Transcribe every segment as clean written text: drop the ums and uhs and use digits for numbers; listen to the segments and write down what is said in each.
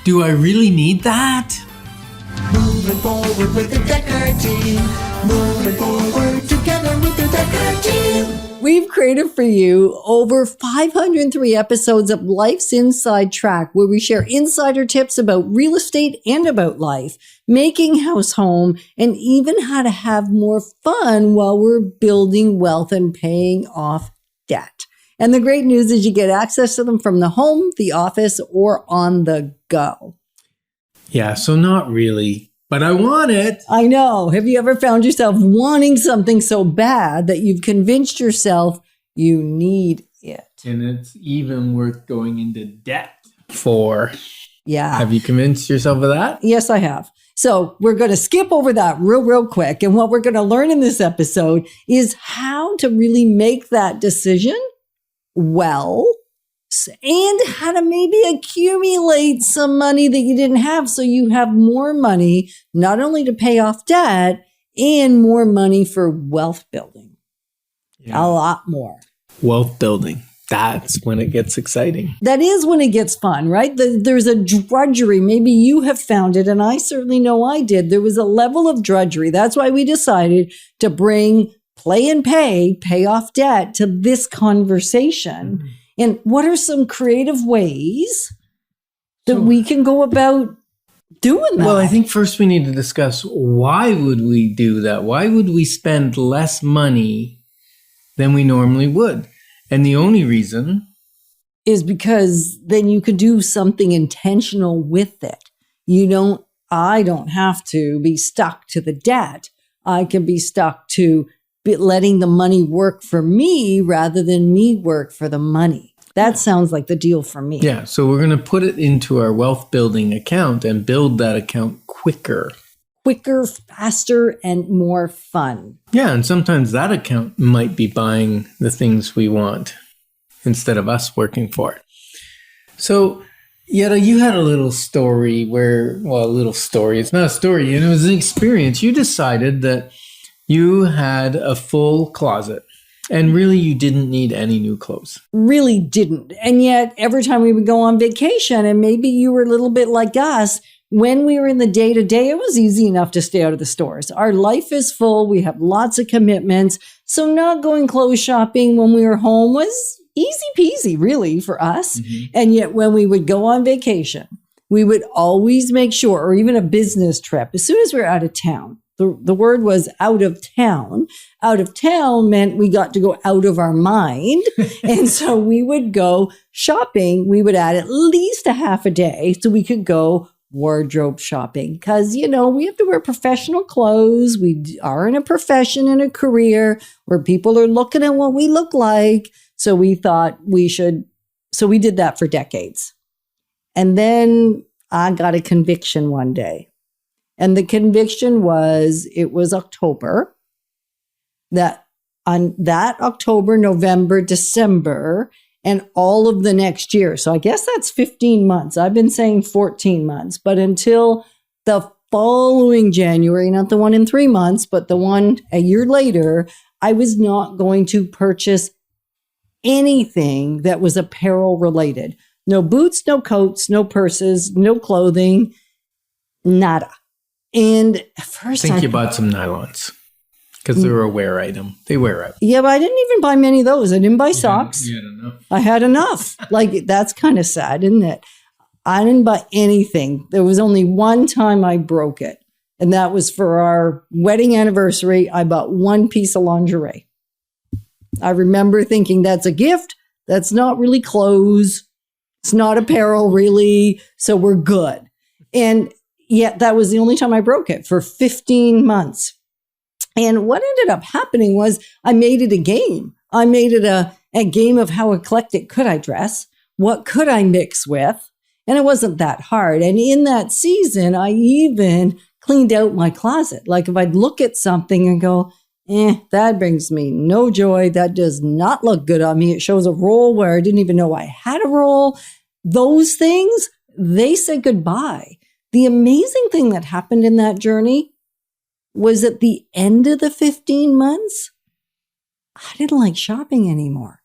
Do I really need that? Moving forward with the Decker team. Moving forward together with the Decker team. We've created for you over 503 episodes of Life's Inside Track, where we share insider tips about real estate and about life, making house home, and even how to have more fun while we're building wealth and paying off debt. And the great news is you get access to them from the home, the office, or on the go. Yeah, so not really, but I want it. I know. Have you ever found yourself wanting something so bad that you've convinced yourself you need it? And it's even worth going into debt for. Yeah. Have you convinced yourself of that? Yes, I have. So we're going to skip over that real quick. And what we're going to learn in this episode is how to really make that decision well, and how to maybe accumulate some money that you didn't have so you have more money, not only to pay off debt, and more money for wealth building. Yeah. A lot more. Wealth building. That's when it gets exciting. That is when it gets fun, right? There's a drudgery. Maybe you have found it, and I certainly know I did. There was a level of drudgery. That's why we decided to bring play and pay off debt to this conversation. Mm-hmm. And what are some creative ways that we can go about doing that? Well, I think first we need to discuss, why would we do that? Why would we spend less money than we normally would? And the only reason is because then you could do something intentional with it. I don't have to be stuck to the debt. I can be stuck to letting the money work for me rather than me work for the money. That sounds like the deal for me. Yeah. So we're going to put it into our wealth building account and build that account quicker. Quicker, faster, and more fun. Yeah. And sometimes that account might be buying the things we want instead of us working for it. So, Yetta, you had a little story it's not a story, it was an experience. You decided that you had a full closet and really you didn't need any new clothes. Really didn't. And yet every time we would go on vacation, and maybe you were a little bit like us, when we were in the day-to-day, it was easy enough to stay out of the stores. Our life is full. We have lots of commitments. So not going clothes shopping when we were home was easy peasy, really, for us. Mm-hmm. And yet when we would go on vacation, we would always make sure, or even a business trip, as soon as we were out of town, the word was out of town. Out of town meant we got to go out of our mind. And so we would go shopping. We would add at least a half a day so we could go wardrobe shopping. Because, we have to wear professional clothes. We are in a profession and a career where people are looking at what we look like. So we thought we should. So we did that for decades. And then I got a conviction one day. And the conviction was, it was October, that on that October, November, December, and all of the next year. So I guess that's 15 months. I've been saying 14 months, but until the following January, not the one in 3 months, but the one a year later, I was not going to purchase anything that was apparel related. No boots, no coats, no purses, no clothing, nada. And at first I think you bought some nylons because they're a wear item. They wear out. Yeah, but I didn't even buy many of those. I didn't buy socks. You had enough. I had enough. Like, that's kind of sad, isn't it? I didn't buy anything. There was only one time I broke it. And that was for our wedding anniversary. I bought one piece of lingerie. I remember thinking, that's a gift. That's not really clothes. It's not apparel, really. So we're good. And yet that was the only time I broke it for 15 months. And what ended up happening was I made it a game. I made it a game of how eclectic could I dress? What could I mix with? And it wasn't that hard. And in that season, I even cleaned out my closet. Like if I'd look at something and go, that brings me no joy. That does not look good on me. It shows a roll where I didn't even know I had a roll. Those things, they said goodbye. The amazing thing that happened in that journey was at the end of the 15 months, I didn't like shopping anymore.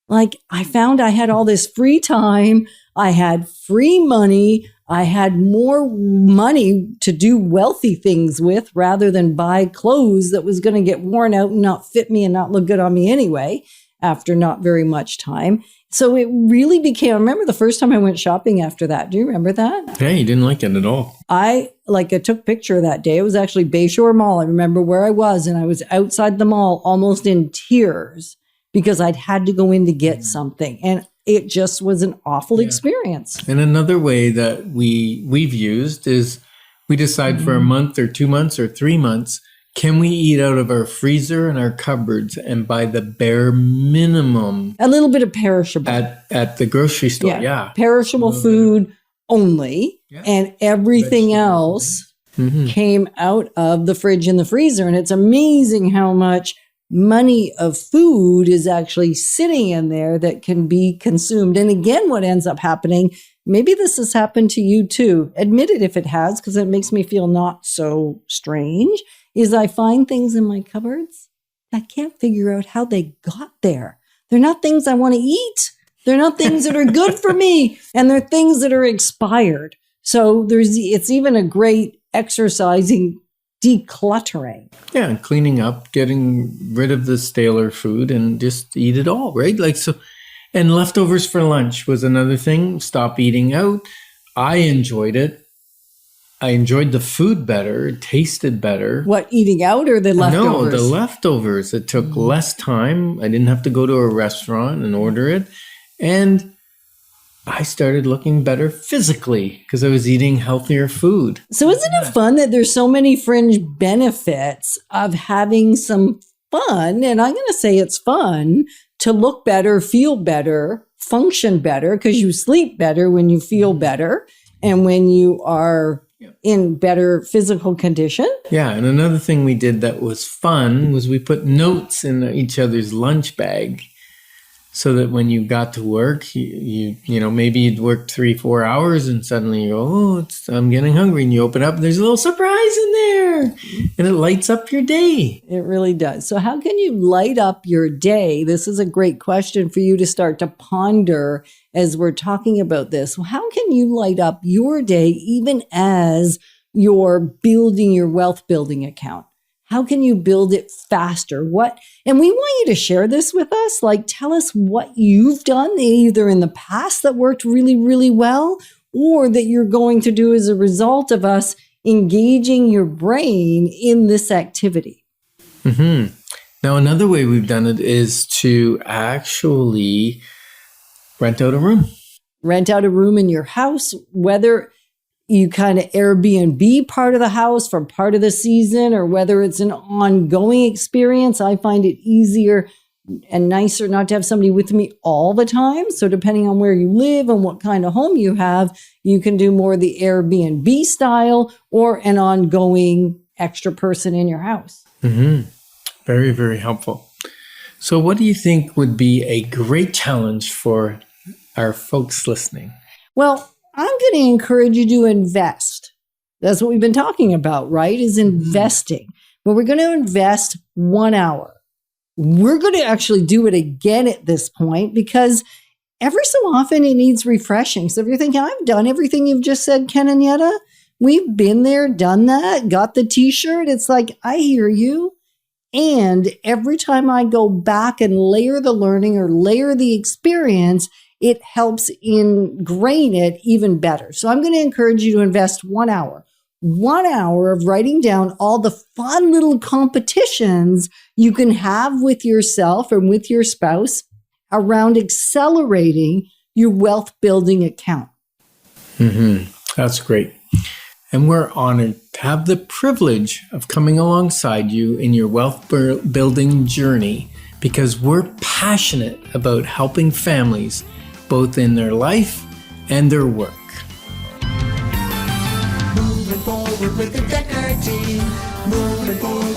Like I found I had all this free time. I had free money. I had more money to do wealthy things with rather than buy clothes that was going to get worn out and not fit me and not look good on me anyway after not very much time. So it really became, I remember the first time I went shopping after that. Do you remember that? Yeah, you didn't like it at all. I took a picture of that day. It was actually Bayshore Mall. I remember where I was, and I was outside the mall almost in tears because I'd had to go in to get something. And it just was an awful experience. And another way that we've used is we decide for a month or 2 months or 3 months, can we eat out of our freezer and our cupboards and buy the bare minimum? A little bit of perishable. At the grocery store, yeah. Perishable food only, and everything else came out of the fridge and the freezer. And it's amazing how much money of food is actually sitting in there that can be consumed. And again, what ends up happening, maybe this has happened to you too. Admit it if it has, because it makes me feel not so strange, is I find things in my cupboards. I can't figure out how they got there. They're not things I want to eat. They're not things that are good for me. And they're things that are expired. So it's even a great exercising decluttering. Yeah, and cleaning up, getting rid of the staler food and just eat it all, right? Like so, and leftovers for lunch was another thing. Stop eating out. I enjoyed it. I enjoyed the food better. It tasted better. What, eating out or the leftovers? No, the leftovers. It took less time. I didn't have to go to a restaurant and order it. And I started looking better physically because I was eating healthier food. So isn't it fun that there's so many fringe benefits of having some fun? And I'm going to say it's fun to look better, feel better, function better, because you sleep better when you feel better and when you are in better physical condition. Yeah. And another thing we did that was fun was we put notes in each other's lunch bag so that when you got to work, you know, maybe you'd worked 3-4 hours and suddenly you go, oh, I'm getting hungry. And you open up and there's a little surprise in there and it lights up your day. It really does. So how can you light up your day? This is a great question for you to start to ponder as we're talking about this. Well, how can you light up your day even as you're building your wealth building account? How can you build it faster? And we want you to share this with us. Like, tell us what you've done either in the past that worked really, really well, or that you're going to do as a result of us engaging your brain in this activity. Mm-hmm. Now, another way we've done it is to actually rent out a room. Rent out a room in your house, whether you kind of Airbnb part of the house for part of the season, or whether it's an ongoing experience. I find it easier and nicer not to have somebody with me all the time. So depending on where you live and what kind of home you have, you can do more the Airbnb style or an ongoing extra person in your house. Mm-hmm. Very, very helpful. So what do you think would be a great challenge for our folks listening? Well, I'm going to encourage you to invest. That's what we've been talking about, right? Is investing. But we're going to invest 1 hour. We're going to actually do it again at this point because every so often it needs refreshing. So if you're thinking, I've done everything you've just said, Ken and Yetta, we've been there, done that, got the t-shirt. It's like, I hear you. And every time I go back and layer the learning or layer the experience, it helps ingrain it even better. So I'm going to encourage you to invest 1 hour. 1 hour of writing down all the fun little competitions you can have with yourself and with your spouse around accelerating your wealth building account. Mm-hmm. That's great. And we're honored to have the privilege of coming alongside you in your wealth building journey because we're passionate about helping families both in their life and their work. Moving forward with the Decker team. Moving forward